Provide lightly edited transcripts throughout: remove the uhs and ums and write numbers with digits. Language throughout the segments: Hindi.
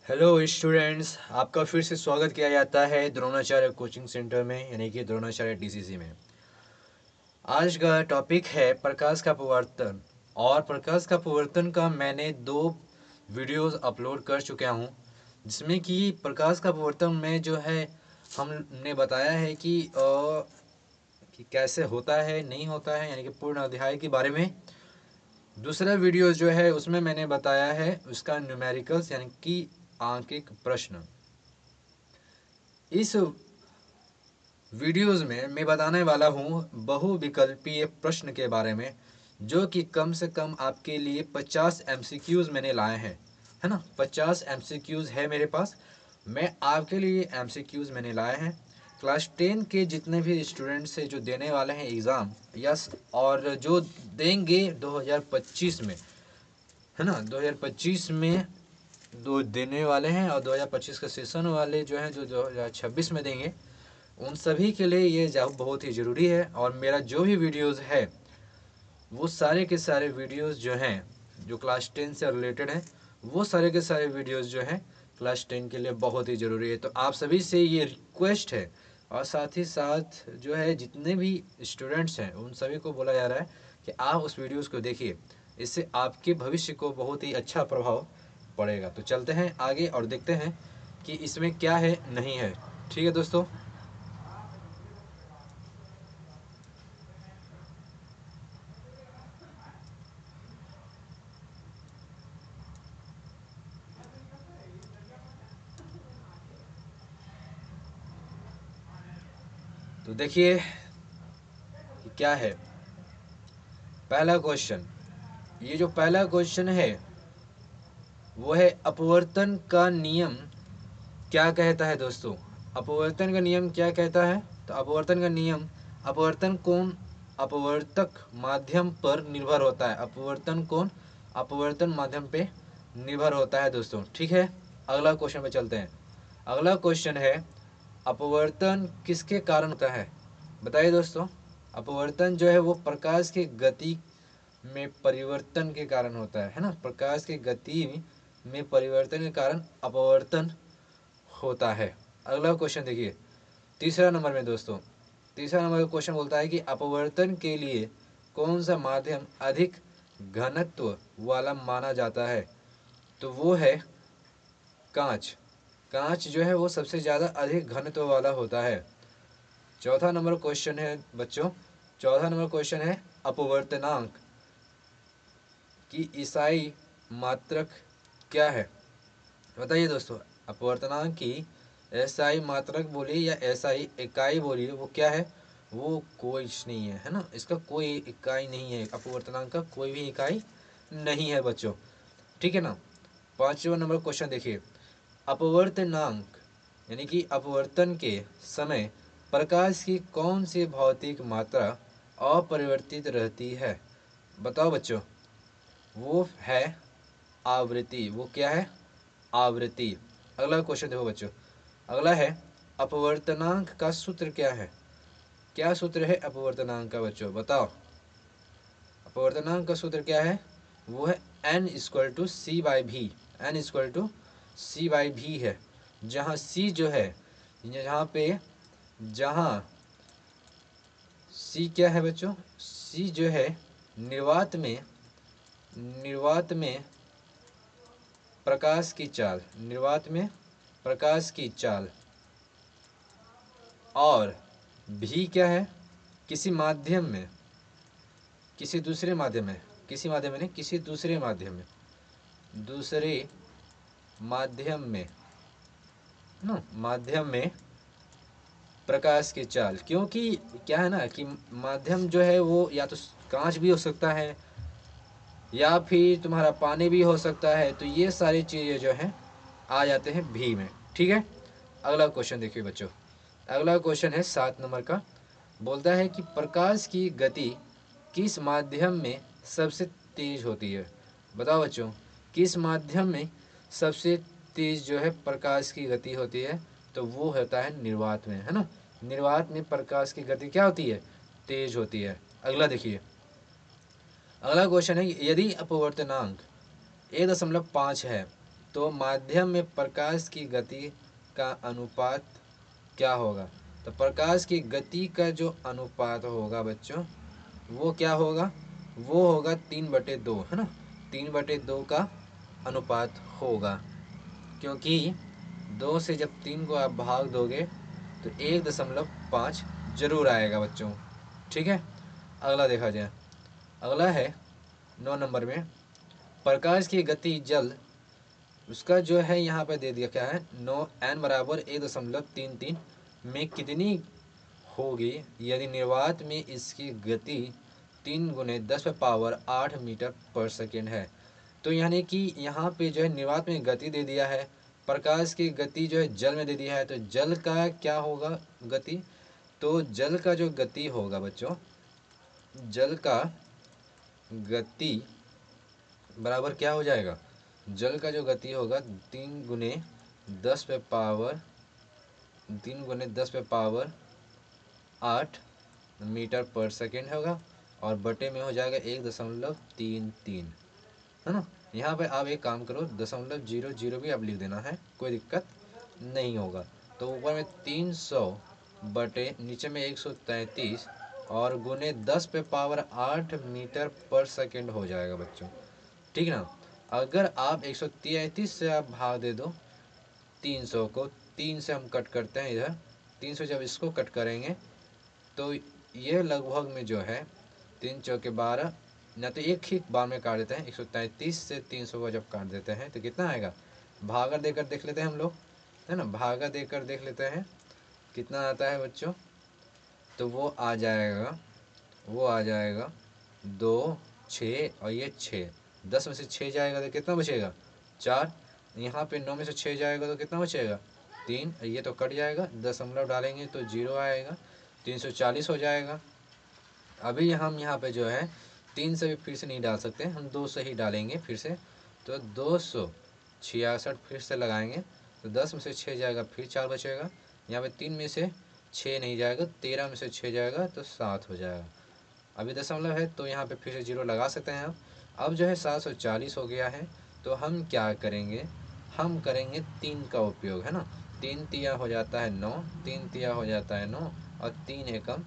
हेलो स्टूडेंट्स, आपका फिर से स्वागत किया जाता है द्रोणाचार्य कोचिंग सेंटर में, यानी कि द्रोणाचार्य डीसीसी में। आज का टॉपिक है प्रकाश का अपवर्तन। और प्रकाश का अपवर्तन का मैंने 2 वीडियोस अपलोड कर चुका हूँ, जिसमें कि प्रकाश का अपवर्तन में जो है हमने बताया है कि कैसे होता है, नहीं होता है, यानी कि पूर्ण अध्याय के बारे में। दूसरा वीडियो जो है उसमें मैंने बताया है उसका न्यूमेरिकल्स, यानी कि आंकिक प्रश्न। इस वीडियोस में मैं बताने वाला हूँ बहुविकल्पीय प्रश्न के बारे में, जो कि कम से कम आपके लिए 50 एमसीक्यूज मैंने लाए हैं, है ना। 50 एमसीक्यूज है मेरे पास। मैं आपके लिए एमसीक्यूज मैंने लाए हैं। क्लास 10 के जितने भी स्टूडेंट्स हैं जो देने वाले हैं एग्ज़ाम, यस, और जो देंगे 2025 में, है ना, 2025 में दो देने वाले हैं, और 2025 का सेशन वाले जो हैं जो 2026 में देंगे, उन सभी के लिए ये जॉब बहुत ही ज़रूरी है। और मेरा जो भी वीडियोस है वो सारे के सारे वीडियोस जो हैं जो क्लास 10 से रिलेटेड हैं, वो सारे के सारे वीडियोस जो हैं क्लास 10 के लिए बहुत ही ज़रूरी है। तो आप सभी से ये रिक्वेस्ट है, और साथ ही साथ जो है जितने भी स्टूडेंट्स हैं उन सभी को बोला जा रहा है कि आप उस वीडियोज़ को देखिए। इससे आपके भविष्य को बहुत ही अच्छा प्रभाव पड़ेगा। तो चलते हैं आगे और देखते हैं कि इसमें क्या है, नहीं है। ठीक है दोस्तों। तो देखिए कि क्या है पहला क्वेश्चन। ये जो पहला क्वेश्चन है वो है अपवर्तन का नियम क्या कहता है दोस्तों। अपवर्तन का नियम क्या कहता है? तो अपवर्तन का नियम, अपवर्तन कोण अपवर्तक माध्यम पर निर्भर होता है। अपवर्तन कोण अपवर्तन माध्यम पे निर्भर होता है दोस्तों। ठीक है, अगला क्वेश्चन पे चलते हैं। अगला क्वेश्चन है अपवर्तन किसके कारण होता है? बताइए दोस्तों। अपवर्तन जो है वो प्रकाश की गति में परिवर्तन के कारण होता है ना। प्रकाश की गति में परिवर्तन के कारण अपवर्तन होता है। अगला क्वेश्चन देखिए, तीसरा नंबर में दोस्तों। तीसरा नंबर का क्वेश्चन बोलता है कि अपवर्तन के लिए कौन सा माध्यम अधिक घनत्व वाला माना जाता है? तो वो है कांच। कांच जो है वो सबसे ज़्यादा अधिक घनत्व वाला होता है। चौथा नंबर क्वेश्चन है बच्चों, चौथा नंबर क्वेश्चन है अपवर्तनांक की ईसाई मात्रक क्या है? बताइए दोस्तों। अपवर्तनांक की एसआई मात्रक बोलिए या एसआई इकाई बोलिए, वो क्या है? वो कोई नहीं है, है ना। इसका कोई इकाई नहीं है, अपवर्तनांक का कोई भी इकाई नहीं है बच्चों। ठीक है ना। पांचवा नंबर क्वेश्चन देखिए, अपवर्तनांक यानी कि अपवर्तन के समय प्रकाश की कौन सी भौतिक मात्रा अपरिवर्तित रहती है? बताओ बच्चों। वो है आवृत्ति। वो क्या है? आवृत्ति। अगला क्वेश्चन देखो बच्चों। अगला है अपवर्तनांक का सूत्र क्या है? क्या सूत्र है अपवर्तनांक का बच्चों, बताओ। अपवर्तनांक का सूत्र क्या है? वो है n equal to C by B. N equal to C by B है। जहाँ सी जो है, यहाँ पे जहाँ सी क्या है बच्चों? सी जो है निर्वात में प्रकाश की चाल, निर्वात में प्रकाश की चाल। और भी क्या है? किसी माध्यम में, किसी दूसरे माध्यम में, किसी माध्यम में नहीं, किसी दूसरे माध्यम में, दूसरे माध्यम में ना, माध्यम में प्रकाश की चाल। क्योंकि क्या है ना कि माध्यम जो है वो या तो कांच भी हो सकता है या फिर तुम्हारा पानी भी हो सकता है। तो ये सारी चीज़ें जो हैं आ जाते हैं भी में। ठीक है। अगला क्वेश्चन देखिए बच्चों। अगला क्वेश्चन है 7 नंबर का। बोलता है कि प्रकाश की गति किस माध्यम में सबसे तेज होती है? बताओ बच्चों, किस माध्यम में सबसे तेज जो है प्रकाश की गति होती है? तो वो होता है निर्वात में, है ना। निर्वात में प्रकाश की गति क्या होती है? तेज होती है। अगला देखिए। अगला क्वेश्चन है, यदि अपवर्तनांक 1.5 है तो माध्यम में प्रकाश की गति का अनुपात क्या होगा? तो प्रकाश की गति का जो अनुपात होगा बच्चों, वो क्या होगा? वो होगा 3/2, है ना। 3/2 का अनुपात होगा, क्योंकि 2 से जब 3 को आप भाग दोगे तो 1.5 जरूर आएगा बच्चों। ठीक है, अगला देखा जाए। अगला है 9 नंबर में, प्रकाश की गति जल, उसका जो है यहाँ पे दे दिया क्या है, n बराबर 1.33 में कितनी होगी यदि निर्वात में इसकी गति 3 गुने 10⁸ मीटर पर सेकेंड है। तो यानी कि यहाँ पे जो है निर्वात में गति दे दिया है, प्रकाश की गति जो है जल में दे दिया है, तो जल का क्या होगा गति? तो जल का जो गति होगा बच्चों, जल का गति बराबर क्या हो जाएगा? जल का जो गति होगा 3 गुने 10⁸ मीटर पर सेकेंड होगा, और बटे में हो जाएगा 1.33, है ना। यहाँ पे आप एक काम करो, 0.00 भी आप लिख देना है, कोई दिक्कत नहीं होगा। तो ऊपर में 300 बटे नीचे में 133 और गुने 10⁸ मीटर पर सेकेंड हो जाएगा बच्चों। ठीक है ना। अगर आप 133 से आप भाग दे दो 300 को, 3 से हम कट करते हैं इधर, 300 जब इसको कट करेंगे तो ये लगभग में जो है 3 चौके 12, ना तो एक ही बार में काट देते हैं। 133 से 300 को जब काट देते हैं तो कितना आएगा? भागा देकर देख लेते हैं हम लोग, है ना। भागा देकर देख लेते हैं कितना आता है बच्चों। तो वो आ जाएगा 2, 6 और ये 6, 10 में से 6 जाएगा तो कितना बचेगा? 4। यहाँ पे 9 में से 6 जाएगा तो कितना बचेगा? 3। ये तो कट जाएगा, दशमलव डालेंगे तो 0 आएगा, 340 हो जाएगा। अभी हम यहाँ पे जो है 3 से भी फिर से नहीं डाल सकते, हम 2 से ही डालेंगे फिर से। तो 266 फिर से लगाएंगे तो 10 में से 6 जाएगा, फिर 4 बचेगा। यहाँ पे 3 में से 6 नहीं जाएगा, 13 में से 6 जाएगा तो 7 हो जाएगा। अभी दशमलव है तो यहाँ पे फिर से 0 लगा सकते हैं आप। अब जो है 740 हो गया है, तो हम क्या करेंगे? हम करेंगे 3 का उपयोग, है ना। 3 तिया हो जाता है 9, 3 तिया हो जाता है 9 और 3 एकम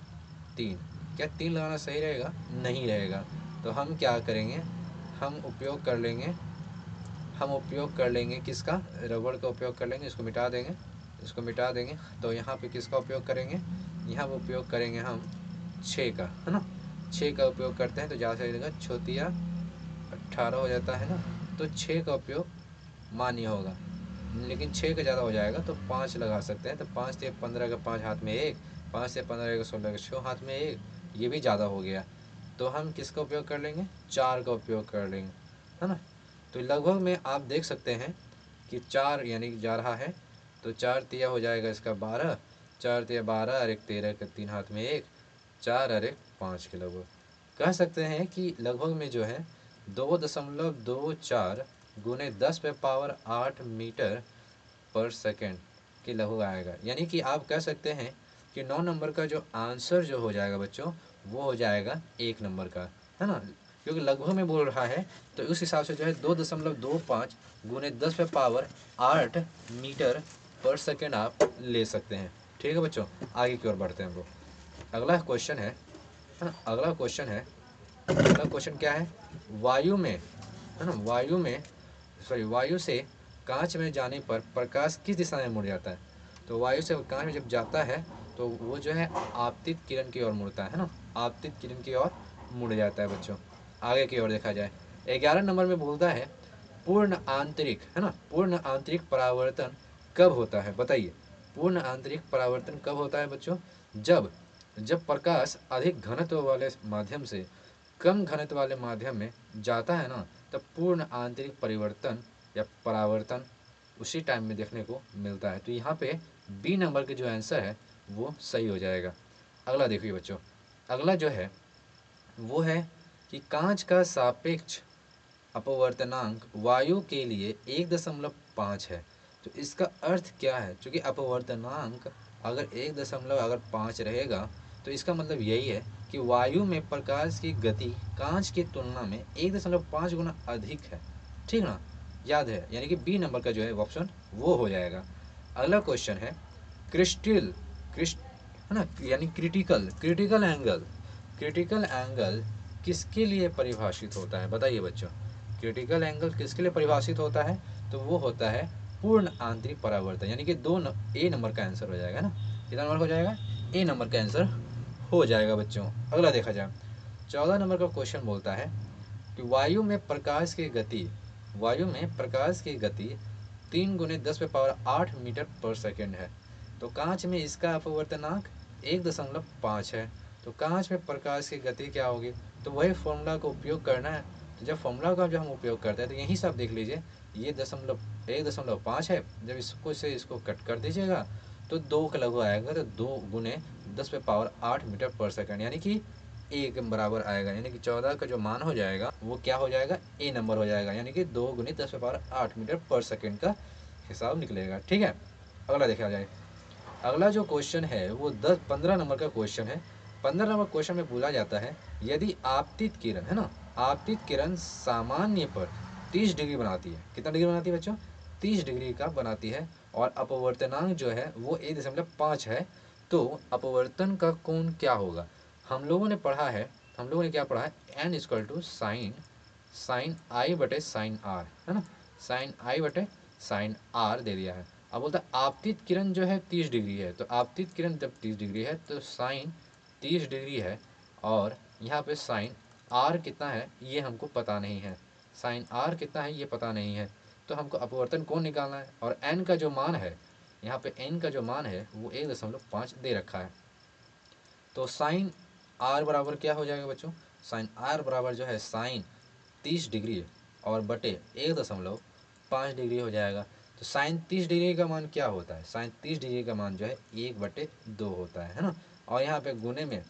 3। क्या 3 लगाना सही रहेगा? नहीं रहेगा। तो हम क्या करेंगे? हम उपयोग कर लेंगे किसका? रबड़ का उपयोग कर लेंगे, इसको मिटा देंगे। तो यहाँ पे किसका उपयोग करेंगे? यहाँ पे उपयोग करेंगे हम 6 का, है ना। 6 का उपयोग करते हैं तो ज़्यादा सही रहेगा, छोतिया 18 हो जाता है ना। तो 6 का उपयोग मान्य होगा, लेकिन 6 का ज़्यादा हो जाएगा तो 5 लगा सकते हैं। तो 5 से 15 का 5 हाथ में 1, 5 से 15 का 16 का 6 हाथ में 1, ये भी ज़्यादा हो गया। तो हम किसका उपयोग कर लेंगे? 4 का उपयोग कर लेंगे, है ना। तो लगभग में आप देख सकते हैं कि 4 यानी कि जा रहा है, तो 4 तिया हो जाएगा इसका 12, 4 तिया 12 और 1 13 का 3 हाथ में 1, 4 और 1 5 के लगभग कह सकते हैं कि लगभग में जो है 2.24 गुने 10⁸ मीटर पर सेकेंड के लगभग आएगा। यानी कि आप कह सकते हैं कि 9 नंबर का जो आंसर जो हो जाएगा बच्चों, वो हो जाएगा 1 नंबर का, है ना। क्योंकि लगभग में बोल रहा है तो उस हिसाब से जो है 2.25 गुने 10⁸ मीटर पर सेकेंड आप ले सकते हैं। ठीक है बच्चों, आगे की ओर बढ़ते हैं हम लोग। अगला क्वेश्चन है ना। अगला क्वेश्चन क्या है? वायु में, है ना, वायु से कांच में जाने पर प्रकाश किस दिशा में मुड़ जाता है? तो वायु से कांच में जब जाता है तो वो जो है आपतित किरण की ओर मुड़ता है ना, आपतित किरण की ओर मुड़ जाता है बच्चों। आगे की ओर देखा जाए, 11 नंबर में बोलता है पूर्ण आंतरिक, है ना, पूर्ण आंतरिक परावर्तन कब होता है? बताइए, पूर्ण आंतरिक परावर्तन कब होता है बच्चों? जब प्रकाश अधिक घनत्व वाले माध्यम से कम घनत्व वाले माध्यम में जाता है ना, तब पूर्ण आंतरिक परिवर्तन या परावर्तन उसी टाइम में देखने को मिलता है। तो यहाँ पे बी नंबर के जो आंसर है वो सही हो जाएगा। अगला देखिए बच्चों, अगला जो है वो है कि कांच का सापेक्ष अपवर्तनांक वायु के लिए 1.5 है। तो इसका अर्थ क्या है? क्योंकि अपवर्तनांक अगर 1.5 रहेगा तो इसका मतलब यही है कि वायु में प्रकाश की गति कांच की तुलना में 1.5 गुना अधिक है। ठीक ना, याद है, यानी कि बी नंबर का जो है ऑप्शन वो हो जाएगा। अगला क्वेश्चन है क्रिस्टल क्रिस्ट है ना, यानी क्रिटिकल एंगल किसके लिए परिभाषित होता है, बताइए बच्चों। क्रिटिकल एंगल किसके लिए परिभाषित होता है, तो वो होता है पूर्ण आंतरिक परावर्तन, यानी कि ए नंबर का आंसर हो जाएगा ना। कितना नंबर हो जाएगा, ए नंबर का आंसर हो जाएगा बच्चों। अगला देखा जाए 14 नंबर का क्वेश्चन बोलता है कि वायु में प्रकाश की गति 3 × 10⁸ मीटर पर सेकेंड है। तो कांच में इसका अपवर्तनांक 1.5 है। तो कांच में प्रकाश की गति क्या होगी, तो वही फॉर्मूला का उपयोग करना है। तो जब फॉर्मूला का जब हम उपयोग करते हैं तो यहीं से आप देख लीजिए, ये 1.5 है। जब इसको कट कर दीजिएगा तो 2 का लघु आएगा, तो 2 × 10⁸ मीटर पर सेकेंड, यानी कि ए के बराबर आएगा। यानी कि 14 का जो मान हो जाएगा वो क्या हो जाएगा, ए नंबर हो जाएगा, यानी कि 2 × 10⁸ मीटर पर सेकेंड का हिसाब निकलेगा। ठीक है, अगला देखा जाए। अगला जो क्वेश्चन है वो 15 नंबर का क्वेश्चन है। 15 नंबर क्वेश्चन में बोला जाता है यदि आपतित किरण है ना, आपतित किरण सामान्य पर 30 डिग्री बनाती है। कितना डिग्री बनाती है बच्चों, 30 डिग्री का बनाती है, और अपवर्तनांक जो है वो 1.5 है, तो अपवर्तन का कोण क्या होगा। हम लोगों ने क्या पढ़ा है, एन इक्वल टू साइन आई बटे साइन आर, है ना, साइन आई बटे साइन आर दे दिया है। अब बोलता है आपतित किरण जो है 30 डिग्री है, तो आपतित किरण जब 30 डिग्री है तो साइन 30 डिग्री है, और यहाँ पे साइन आर कितना है ये हमको पता नहीं है, साइन आर कितना है ये पता नहीं है, तो हमको अपवर्तन कोण निकालना है। और एन का जो मान है, यहाँ पे एन का जो मान है वो 1.5 दे रखा है। तो साइन आर बराबर क्या हो जाएगा बच्चों, साइन आर बराबर जो है साइन 30 डिग्री और बटे 1.5 डिग्री हो जाएगा। तो साइन 30 डिग्री का मान क्या होता है, साइन 30 डिग्री का मान जो है 1/2 होता है ना, और यहाँ पे गुने में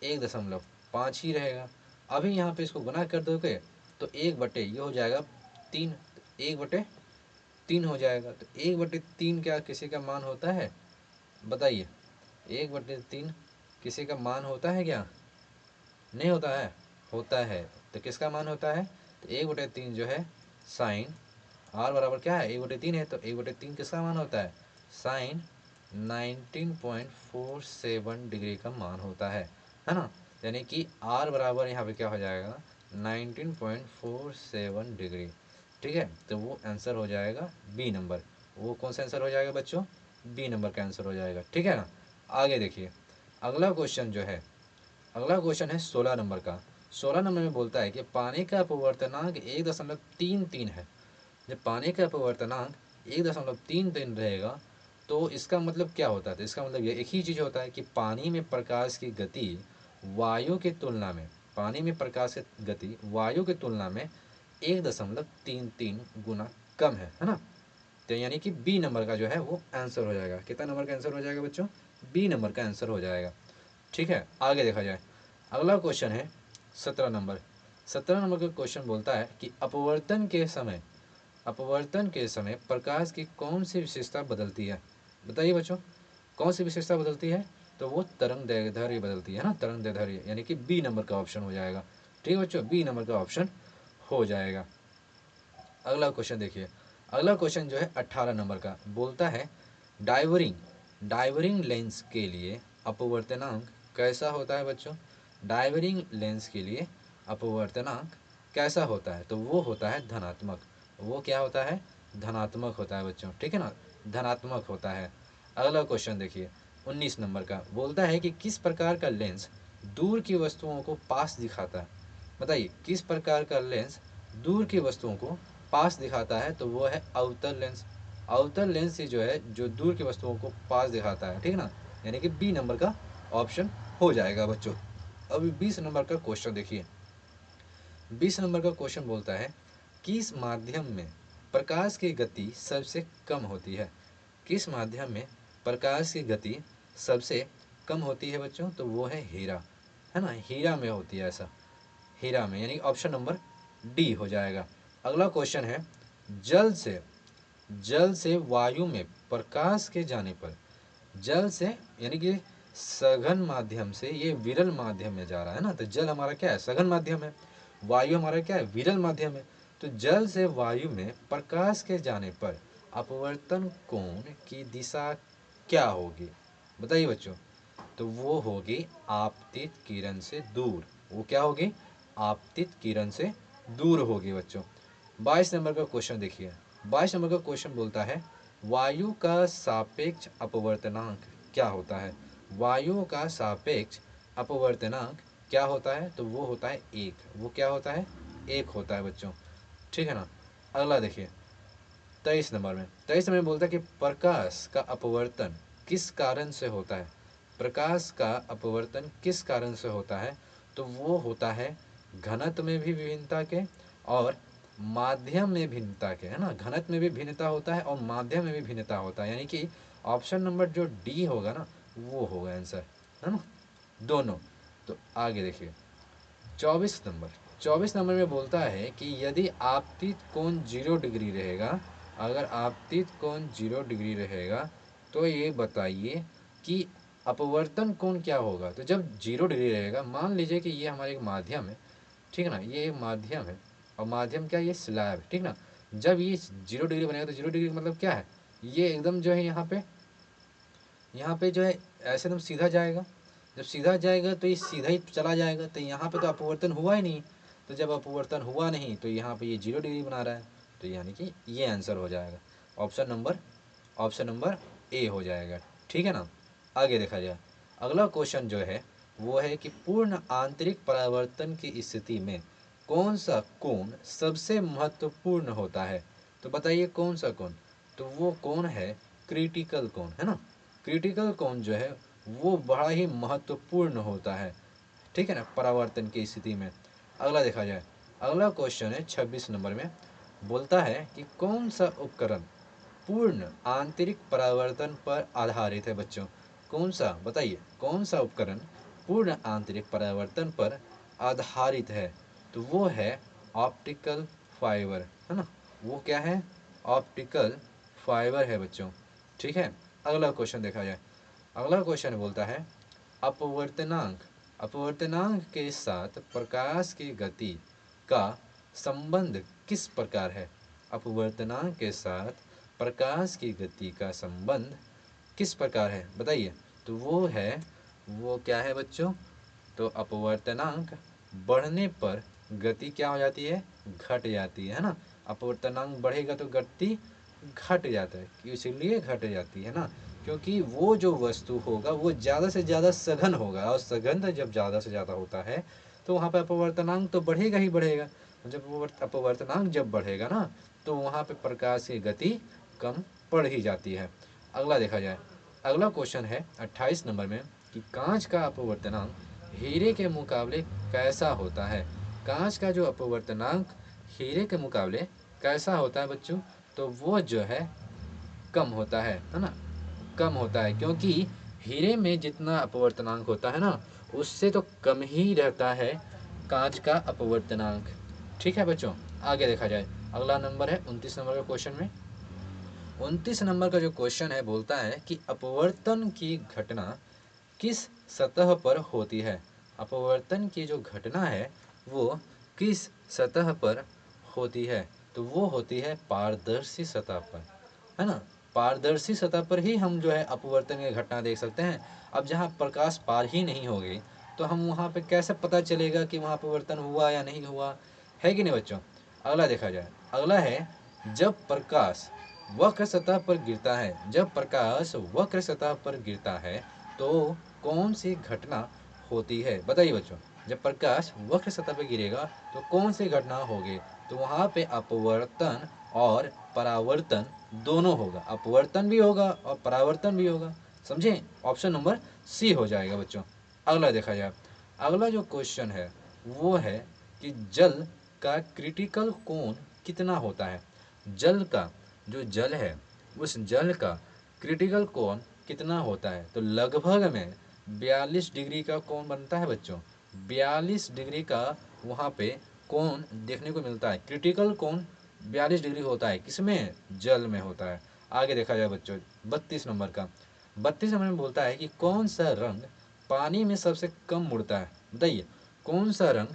1.5 ही रहेगा। अभी यहाँ पे इसको गुना कर दोगे तो 1 बटे ये हो जाएगा 3, 1/3 हो जाएगा। तो 1/3 क्या किसी का मान होता है, बताइए, 1/3 किसी का मान होता है क्या, नहीं होता है, होता है। तो किसका मान होता है, तो 1/3 जो है साइन आर बराबर क्या है, 1/3 है, तो 1/3 किसका मान होता है, साइन 19.47 डिग्री का मान होता है ना। यानी कि आर बराबर यहाँ पे क्या हो जाएगा, 19.47 डिग्री। ठीक है, तो वो आंसर हो जाएगा बी नंबर। वो कौन सा आंसर हो जाएगा बच्चों, बी नंबर का आंसर हो जाएगा। ठीक है ना, आगे देखिए अगला क्वेश्चन जो है, अगला क्वेश्चन है 16 नंबर का। 16 नंबर में बोलता है कि पानी का अपवर्तनांक 1.33 है। जब पानी का अपवर्तनांक 1.33 रहेगा तो इसका मतलब क्या होता है, तो इसका मतलब ये एक ही चीज़ होता है कि पानी में प्रकाश की गति वायु की तुलना में, पानी में प्रकाश की गति वायु की तुलना में 1.33 गुना कम है ना। तो यानी कि बी नंबर का जो है वो आंसर हो जाएगा। कितना नंबर का आंसर हो जाएगा बच्चों, बी नंबर का आंसर हो जाएगा। ठीक है, आगे देखा जाए। अगला क्वेश्चन है 17 नंबर। 17 नंबर का क्वेश्चन बोलता है कि अपवर्तन के समय प्रकाश की कौन सी विशेषता बदलती है, बताइए बच्चों, कौन सी विशेषता बदलती है, तो वो तरंग दैर्ध्य बदलती है ना, तरंग दैर्ध्य, यानी कि बी नंबर का ऑप्शन हो जाएगा। ठीक है बच्चों, बी नंबर का ऑप्शन हो जाएगा। अगला क्वेश्चन देखिए, अगला क्वेश्चन जो है 18 नंबर का बोलता है डाइवरिंग लेंस के लिए अपवर्तनांक कैसा होता है बच्चों, डाइवरिंग लेंस के लिए अपवर्तनांक कैसा होता है, तो वो होता है धनात्मक। वो क्या होता है, धनात्मक होता है बच्चों। ठीक है ना, धनात्मक होता है। अगला क्वेश्चन देखिए 19 नंबर का बोलता है कि किस प्रकार का लेंस दूर की वस्तुओं को पास दिखाता है, बताइए किस प्रकार का लेंस दूर की वस्तुओं को पास दिखाता है, तो वो है अवतल लेंस। अवतल लेंस ही जो है जो दूर की वस्तुओं को पास दिखाता है। ठीक है ना, यानी कि बी नंबर का ऑप्शन हो जाएगा बच्चों। अभी 20 नंबर का क्वेश्चन देखिए, 20 नंबर का क्वेश्चन बोलता है किस माध्यम में प्रकाश की गति सबसे कम होती है, किस माध्यम में प्रकाश की गति सबसे कम होती है बच्चों, तो वो है हीरा, है ना, हीरा में होती है ऐसा, हीरा में, यानी ऑप्शन नंबर डी हो जाएगा। अगला क्वेश्चन है जल से वायु में प्रकाश के जाने पर, जल से यानी कि सघन माध्यम से ये विरल माध्यम में जा रहा है ना, तो जल हमारा क्या है, सघन माध्यम है, वायु हमारा क्या है, विरल माध्यम है। तो जल से वायु में प्रकाश के जाने पर अपवर्तन कोण की दिशा क्या होगी? बताइए बच्चों। तो वो होगी आपतित किरण से दूर। वो क्या होगी? आपतित किरण से दूर होगी बच्चों। 22 नंबर का क्वेश्चन देखिए। 22 नंबर का क्वेश्चन बोलता है वायु का सापेक्ष अपवर्तनांक क्या होता है? वायु का सापेक्ष अपवर्तनांक क्या होता है? तो वो होता है 1। वो क्या होता है? 1 होता है बच्चों। ठीक है ना। अगला देखिए 23 नंबर में। 23 नंबर में बोलता है कि प्रकाश का अपवर्तन किस कारण से होता है? प्रकाश का अपवर्तन किस कारण से होता है? तो वो होता है घनत्व में भी विभिन्नता के और माध्यम में भिन्नता के, है ना। घनत्व में भी भिन्नता होता है और माध्यम में भी भिन्नता होता है, यानी कि ऑप्शन नंबर जो डी होगा ना वो होगा आंसर, है ना, दोनों। तो आगे देखिए 24 नंबर में बोलता है कि यदि आपतित कोण 0 डिग्री रहेगा, अगर आपतित कोण 0 डिग्री रहेगा तो ये बताइए कि अपवर्तन कोण क्या होगा? तो जब 0 डिग्री रहेगा, मान लीजिए कि ये हमारा एक माध्यम है, ठीक है ना, ये एक माध्यम है और माध्यम क्या, ये स्लैब, ठीक ना। जब ये 0 डिग्री बनेगा तो 0 डिग्री का मतलब क्या है? ये एकदम जो है यहाँ पे जो है ऐसे एकदम सीधा जाएगा। जब सीधा जाएगा तो ये सीधा ही चला जाएगा, तो यहाँ पे तो अपवर्तन हुआ ही नहीं। तो जब अपवर्तन हुआ नहीं तो यहाँ पे ये 0 डिग्री बना रहा है, तो यानी कि ये आंसर हो जाएगा। ऑप्शन नंबर ए हो जाएगा, ठीक है ना। आगे देखा जाए अगला क्वेश्चन जो है वो है कि पूर्ण आंतरिक परावर्तन की स्थिति में कौन सा कोण सबसे महत्वपूर्ण होता है? तो बताइए कौन सा कोण? तो वो कोण है क्रिटिकल कोण, है ना। क्रिटिकल कोण जो है वो बड़ा ही महत्वपूर्ण होता है, ठीक है ना, परावर्तन की स्थिति में। अगला देखा जाए अगला क्वेश्चन है 26 नंबर में। बोलता है कि कौन सा उपकरण पूर्ण आंतरिक परावर्तन पर आधारित है बच्चों? कौन सा? बताइए कौन सा उपकरण पूर्ण आंतरिक परावर्तन पर आधारित है? तो वो है ऑप्टिकल फाइबर, है ना। वो क्या है? ऑप्टिकल फाइबर है बच्चों, ठीक है। अगला क्वेश्चन देखा जाए अगला क्वेश्चन बोलता है अपवर्तनांक अपवर्तनांक के साथ प्रकाश की गति का संबंध किस प्रकार है? अपवर्तनांक के साथ प्रकाश की गति का संबंध किस प्रकार है? बताइए। तो वो क्या है बच्चों? तो अपवर्तनांक बढ़ने पर गति क्या हो जाती है? घट जाती है ना। अपवर्तनांक बढ़ेगा तो गति घट जाता है, इसीलिए घट जाती है ना, क्योंकि वो जो वस्तु होगा वो ज़्यादा से ज़्यादा सघन होगा, और सघन जब ज़्यादा से ज़्यादा होता है तो वहाँ पर अपवर्तनांक तो बढ़ेगा ही बढ़ेगा। जब अपवर्तनांक जब बढ़ेगा ना तो वहाँ पे प्रकाश की गति कम पड़ ही जाती है। अगला देखा जाए अगला क्वेश्चन है 28 नंबर में कि कांच का अपवर्तनांक हीरे के मुकाबले कैसा होता है? कांच का जो अपवर्तनांक हीरे के मुकाबले कैसा होता है बच्चों? तो वो जो है कम होता है ना, कम होता है, क्योंकि हीरे में जितना अपवर्तनांक होता है ना उससे तो कम ही रहता है कांच का अपवर्तनांक, ठीक है बच्चों। आगे देखा जाए अगला नंबर है 29 नंबर का क्वेश्चन में। 29 नंबर का जो क्वेश्चन है बोलता है कि अपवर्तन की घटना किस सतह पर होती है? अपवर्तन की जो घटना है वो किस सतह पर होती है? तो वो होती है पारदर्शी सतह पर, है ना। पारदर्शी सतह पर ही हम जो है अपवर्तन की घटना देख सकते हैं। अब जहाँ प्रकाश पार ही नहीं होगी तो हम वहाँ पे कैसे पता चलेगा कि वहाँ अपवर्तन हुआ या नहीं हुआ, है कि नहीं बच्चों। अगला देखा जाए अगला है जब प्रकाश वक्र सतह पर गिरता है, जब प्रकाश वक्र सतह पर गिरता है तो कौन सी घटना होती है? बताइए बच्चों। जब प्रकाश वक्र सतह पर गिरेगा तो कौन सी घटना होगी? तो वहाँ पे अपवर्तन और परावर्तन दोनों होगा, अपवर्तन भी होगा और परावर्तन भी होगा, समझे। ऑप्शन नंबर सी हो जाएगा बच्चों। अगला देखा जाए अगला जो क्वेश्चन है वो है कि जल का क्रिटिकल कोण कितना होता है? जल का जो जल है उस जल का क्रिटिकल कोण कितना होता है? तो लगभग में 42 डिग्री का कोण बनता है बच्चों। 42 डिग्री का वहाँ पे कोण देखने को मिलता है। क्रिटिकल कोण 42 डिग्री होता है, किसमें? जल में होता है। आगे देखा जाए बच्चों 32 नंबर का। 32 नंबर में बोलता है कि कौन सा रंग पानी में सबसे कम मुड़ता है? बताइए कौन सा रंग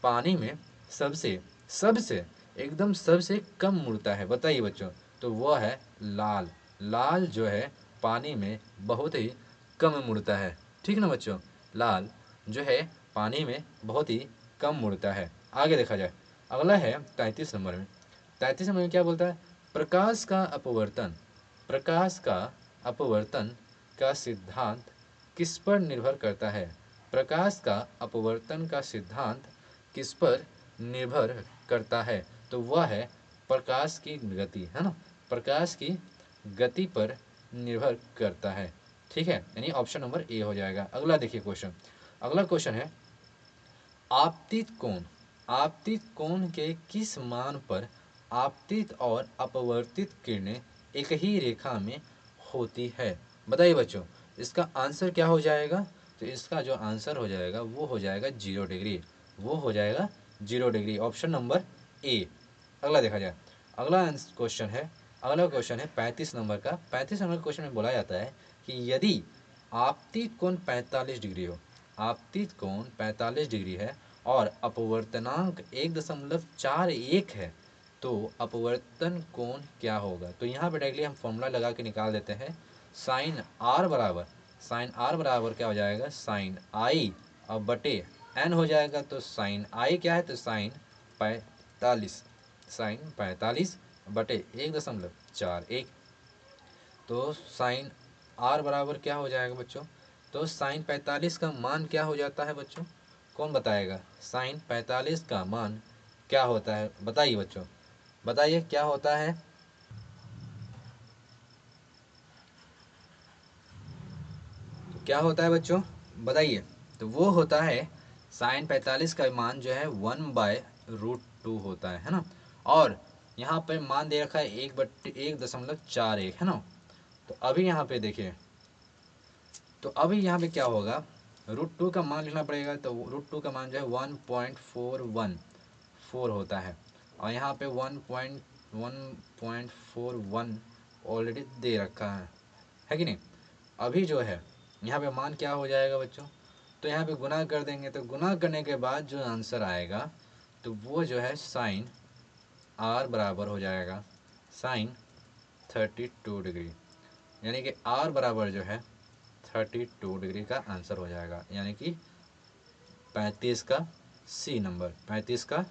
पानी में सबसे सबसे एकदम सबसे कम मुड़ता है, बताइए बच्चों। तो वह है लाल। लाल जो है पानी में बहुत ही कम मुड़ता है, ठीक ना बच्चों। लाल जो है पानी में बहुत ही कम मुड़ता है। आगे देखा जाए, अगला है 33 नंबर में। 33 नंबर में क्या बोलता है? प्रकाश का अपवर्तन, प्रकाश का अपवर्तन का सिद्धांत किस पर निर्भर करता है? प्रकाश का अपवर्तन का सिद्धांत किस पर निर्भर करता है? तो वह है प्रकाश की गति, है ना। प्रकाश की गति पर निर्भर करता है, ठीक है, यानी ऑप्शन नंबर ए हो जाएगा। अगला देखिए क्वेश्चन, अगला क्वेश्चन है आपतित कोण, आपतित कोण के किस मान पर आपतित और अपवर्तित किरणें एक ही रेखा में होती है? बताइए बच्चों, इसका आंसर क्या हो जाएगा? तो इसका जो आंसर हो जाएगा वो हो जाएगा 0 डिग्री, वो हो जाएगा 0 डिग्री, ऑप्शन नंबर ए। अगला देखा जाए, अगला क्वेश्चन है, अगला क्वेश्चन है 35 नंबर का। 35 नंबर क्वेश्चन में बोला जाता है कि यदि आपतित कोण 45 डिग्री हो, आपतित कोण 45 डिग्री है और अपवर्तनांक 1.41 है, तो अपवर्तन कोण क्या होगा? तो यहाँ पे डायरेक्टली हम फॉर्मूला लगा के निकाल देते हैं। साइन आर बराबर, साइन आर बराबर क्या हो जाएगा? साइन आई और बटे एन हो जाएगा। तो साइन आई क्या है? तो साइन 45, साइन 45 बटे 1.41। तो साइन आर बराबर क्या हो जाएगा बच्चों? तो साइन 45 का मान क्या हो जाता है बच्चों? कौन बताएगा? साइन 45 का मान क्या होता है? बताइए बच्चों, बताइए क्या होता है? तो क्या होता है बच्चों, बताइए। तो वो होता है साइन 45 का मान जो है 1/√2 होता है ना। और यहाँ पर मान दे रखा है 1/1.41, है ना। तो अभी यहाँ पे देखिए, तो अभी यहाँ पे क्या होगा? √2 का मान लिखना पड़ेगा। तो √2 का मान जो है 1.414 होता है, और यहाँ पे 1.41 ऑलरेडी दे रखा है कि नहीं। अभी जो है यहाँ पे मान क्या हो जाएगा बच्चों? तो यहाँ पे गुना कर देंगे, तो गुना करने के बाद जो आंसर आएगा तो वो जो है साइन आर बराबर हो जाएगा साइन 32 डिग्री, यानी कि आर बराबर जो है 32 डिग्री का आंसर हो जाएगा, यानी कि 35 का सी नंबर, 35 का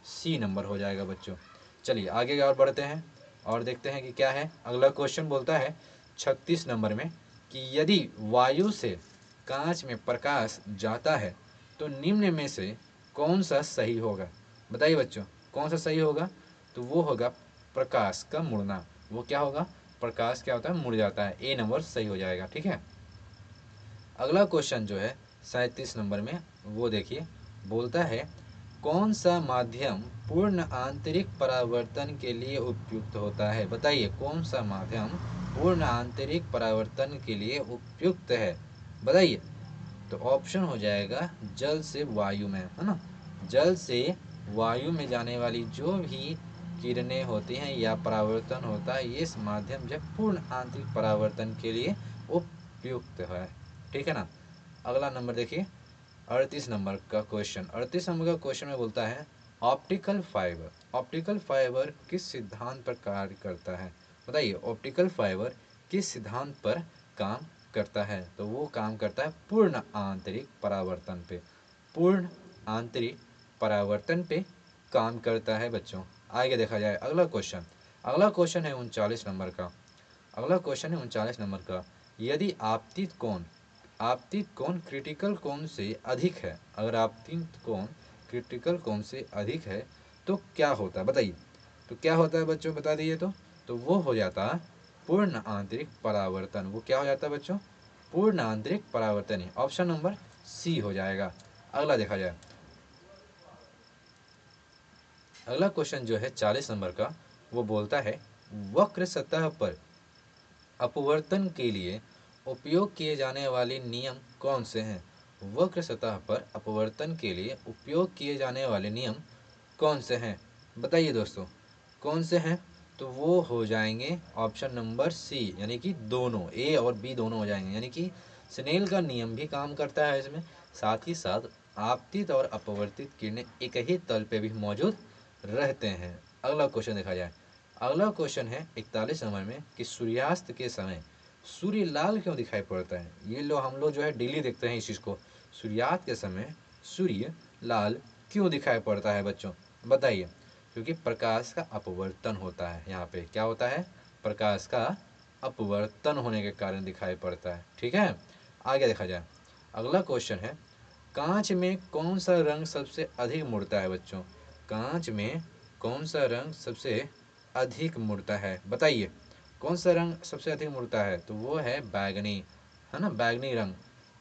सी नंबर हो जाएगा बच्चों। चलिए आगे और बढ़ते हैं और देखते हैं कि क्या है। अगला क्वेश्चन बोलता है 36 नंबर में कि यदि वायु से कांच में प्रकाश जाता है तो निम्न में से कौन सा सही होगा? बताइए बच्चों, कौन सा सही होगा? तो वो होगा प्रकाश का मुड़ना। वो क्या होगा? प्रकाश क्या होता है? मुड़ जाता है। ए नंबर सही हो जाएगा, ठीक है। अगला क्वेश्चन जो है 37 नंबर में, वो देखिए, बोलता है कौन सा माध्यम पूर्ण आंतरिक परावर्तन के लिए उपयुक्त होता है? बताइए कौन सा माध्यम पूर्ण आंतरिक परावर्तन के लिए उपयुक्त है? बताइए। तो ऑप्शन हो जाएगा जल से वायु में, है ना। जल से वायु में जाने वाली जो भी किरणें होती हैं या परावर्तन होता है, ये इस माध्यम जो पूर्ण आंतरिक परावर्तन के लिए उपयुक्त है, ठीक है ना। अगला नंबर देखिए 38 नंबर का क्वेश्चन। 38 नंबर का क्वेश्चन में बोलता है ऑप्टिकल फाइबर, ऑप्टिकल फाइबर किस सिद्धांत पर कार्य करता है? बताइए ऑप्टिकल फाइबर किस सिद्धांत पर काम करता है? तो वो काम करता है पूर्ण आंतरिक परावर्तन पे, पूर्ण आंतरिक परावर्तन पे काम करता है बच्चों। आगे देखा जाए अगला क्वेश्चन, अगला क्वेश्चन है 39 नंबर का। अगला क्वेश्चन है 39 नंबर का, यदि आपतित कोण, आपतित कोण क्रिटिकल कोण से अधिक है, अगर आपतित कोण क्रिटिकल कोण से अधिक है तो क्या होता है? बताइए। तो क्या होता है बच्चों, बता दीजिए। तो वो हो जाता है पूर्ण आंतरिक परावर्तन। वो क्या हो जाता है बच्चों? पूर्ण आंतरिक परावर्तन है, ऑप्शन नंबर सी हो जाएगा। अगला देखा जाए, अगला क्वेश्चन जो है 40 नंबर का, वो बोलता है वक्र सतह पर अपवर्तन के लिए उपयोग किए जाने वाले नियम कौन से हैं? वक्र सतह पर अपवर्तन के लिए उपयोग किए जाने वाले नियम कौन से हैं? बताइए दोस्तों, कौन से हैं? तो वो हो जाएंगे ऑप्शन नंबर सी, यानी कि दोनों ए और बी दोनों हो जाएंगे, यानी कि स्नेल का नियम भी काम करता है इसमें, साथ ही साथ आपतित और अपवर्तित किरणें एक ही तल पे भी मौजूद रहते हैं। अगला क्वेश्चन देखा जाए। अगला क्वेश्चन है 41 नंबर में कि सूर्यास्त के समय सूर्य लाल क्यों दिखाई पड़ता है। ये लो हम लोग जो है डेली देखते हैं इस चीज़ को, सूर्यास्त के समय सूर्य लाल क्यों दिखाई पड़ता है बच्चों, बताइए। क्योंकि प्रकाश का अपवर्तन होता है, यहाँ पे क्या होता है, प्रकाश का अपवर्तन होने के कारण दिखाई पड़ता है। ठीक है, आगे देखा जाए। अगला क्वेश्चन है कांच में कौन सा रंग सबसे अधिक मुड़ता है बच्चों, कांच में कौन सा रंग सबसे अधिक मुड़ता है, बताइए। कौन सा रंग सबसे अधिक मुड़ता है, तो वो है बैगनी, है ना, बैगनी रंग।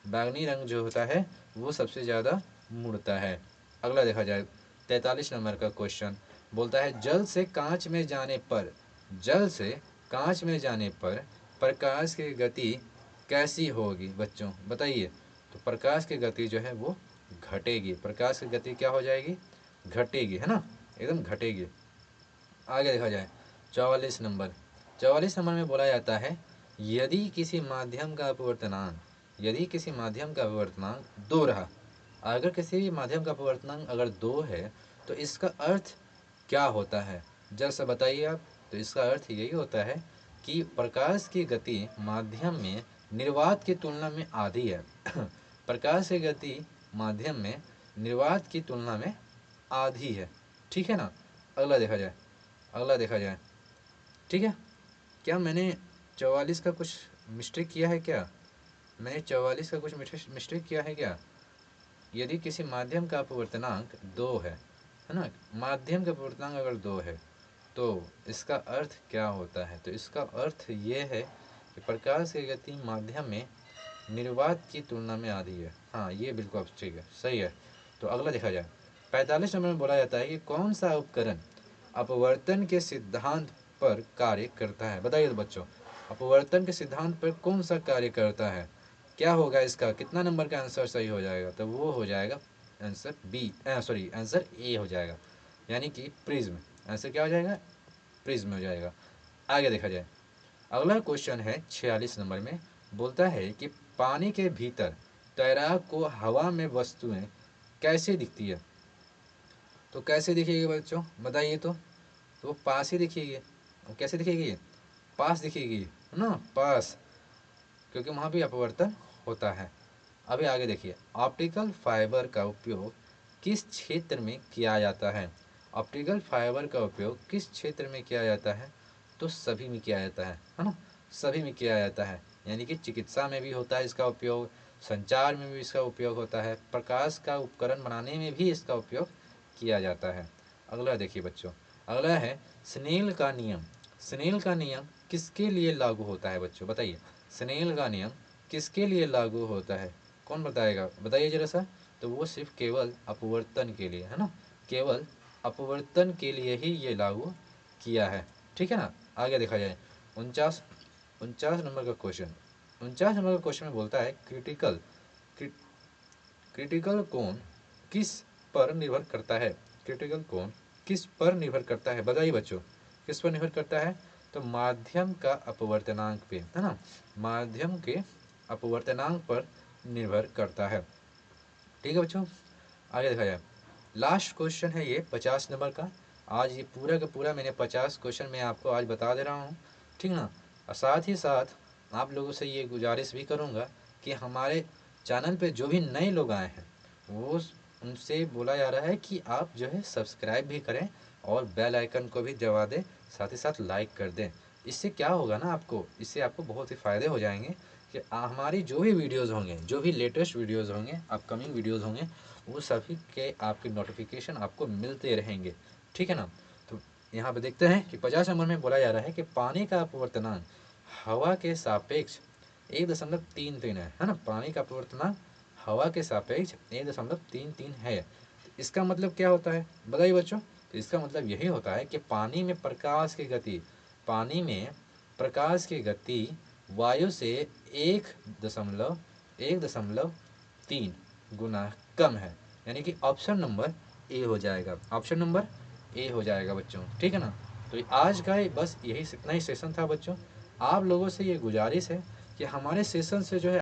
बैगनी रंग जो होता है वो सबसे ज़्यादा मुड़ता है। अगला देखा जाए 43 नंबर का क्वेश्चन बोलता है जल से कांच में जाने पर, जल से कांच में जाने पर प्रकाश की गति कैसी होगी बच्चों, बताइए। तो प्रकाश की गति जो है वो घटेगी, प्रकाश की गति क्या हो जाएगी, घटेगी, है ना, एकदम घटेगी। आगे देखा जाए 44 नंबर, 44 नंबर में बोला जाता है यदि किसी माध्यम का अपवर्तनांक, यदि किसी माध्यम का अपवर्तनांक 2 रहा, अगर किसी भी माध्यम का अपवर्तनांक अगर 2 है तो इसका अर्थ क्या होता है, जरा सा बताइए आप। तो इसका अर्थ यही होता है कि प्रकाश की गति माध्यम में निर्वात की तुलना में आधी है प्रकाश की गति माध्यम में निर्वात की तुलना में आधी है, ठीक है ना। अगला देखा जाए, अगला देखा जाए, ठीक है। क्या मैंने 44 का कुछ मिस्टेक किया है क्या, मैंने 44 का कुछ मिस्टेक किया है क्या। यदि किसी माध्यम का अपवर्तनांक 2 है ना, माध्यम का अपवर्तनांक अगर 2 है तो इसका अर्थ क्या होता है, तो इसका अर्थ ये है कि प्रकाश की गति माध्यम में निर्वात की तुलना में आधी है। हाँ ये बिल्कुल ठीक है, सही है। तो अगला देखा जाए 45 नंबर में बोला जाता है कि कौन सा उपकरण अपवर्तन के सिद्धांत पर कार्य करता है, बताइए तो बच्चों। अपवर्तन के सिद्धांत पर कौन सा कार्य करता है, क्या होगा इसका, कितना नंबर का आंसर सही हो जाएगा, तो वो हो जाएगा answer B, sorry answer A हो जाएगा, यानी कि प्रिज्म। आंसर क्या हो जाएगा, प्रिज्म हो जाएगा। आगे देखा जाए अगला क्वेश्चन है 46 नंबर में, बोलता है कि पानी के भीतर तैराक को हवा में वस्तुएं कैसे दिखती है, तो कैसे दिखेगी बच्चों बताइए। तो वो पास ही दिखेगी, वो कैसे दिखेगी, पास दिखेगी, है ना, पास, क्योंकि वहाँ भी अपवर्तन होता है। अभी आगे देखिए ऑप्टिकल फाइबर का उपयोग किस क्षेत्र में किया जाता है, ऑप्टिकल फाइबर का उपयोग किस क्षेत्र में किया जाता है, तो सभी में किया जाता है ना, सभी में किया जाता है। यानी कि चिकित्सा में भी होता है इसका उपयोग, संचार में भी इसका उपयोग होता है, प्रकाश का उपकरण बनाने में भी इसका उपयोग किया जाता है। अगला देखिए बच्चों, अगला है स्नेल का नियम, स्नेल का नियम किसके लिए लागू होता है बच्चों, बताइए। स्नेल का नियम किसके लिए लागू होता है, कौन बताएगा, बताइए जरा सा। तो वो सिर्फ केवल अपवर्तन के लिए, है ना, केवल अपवर्तन के लिए ही ये लागू किया है, ठीक है ना। आगे देखा जाए 49 49 नंबर का क्वेश्चन, 49 नंबर का क्वेश्चन में बोलता है क्रिटिकल कोण किस पर निर्भर करता है, क्रिटिकल कोण किस पर निर्भर करता है, बताइए बच्चों, किस पर निर्भर करता है। तो माध्यम का अपवर्तनांक पे, है ना, माध्यम के अपवर्तनांक पर निर्भर करता है, ठीक है बच्चों। आगे देखा जाए लास्ट क्वेश्चन है ये 50 नंबर का। आज ये पूरा का पूरा मैंने 50 क्वेश्चन मैं आपको आज बता दे रहा हूँ, ठीक ना। और साथ ही साथ आप लोगों से ये गुजारिश भी करूँगा कि हमारे चैनल पे जो भी नए लोग आए हैं वो उनसे बोला जा रहा है कि आप जो है सब्सक्राइब भी करें और बेल आइकन को भी दबा दें, साथ ही साथ लाइक कर दें। इससे क्या होगा ना, आपको इससे आपको बहुत ही फ़ायदे हो जाएंगे कि हमारी जो भी वीडियोज़ होंगे, जो भी लेटेस्ट वीडियोज़ होंगे, अपकमिंग वीडियोज़ होंगे, वो सभी के आपके नोटिफिकेशन आपको मिलते रहेंगे, ठीक है ना। तो यहाँ पे देखते हैं कि 50 नंबर में बोला जा रहा है कि पानी का अपवर्तनांक हवा के सापेक्ष 1.33 है ना, पानी का अपवर्तनांक हवा के सापेक्ष 1.33 है। तो इसका मतलब क्या होता है बताइए बच्चों। तो इसका मतलब यही होता है कि पानी में प्रकाश की गति, पानी में प्रकाश की गति वायु से 1.3 गुना कम है, यानी कि ऑप्शन नंबर ए हो जाएगा, ऑप्शन नंबर ए हो जाएगा बच्चों, ठीक है ना। तो आज का बस यही इतना ही सेशन था बच्चों। आप लोगों से ये गुजारिश है कि हमारे सेशन से जो है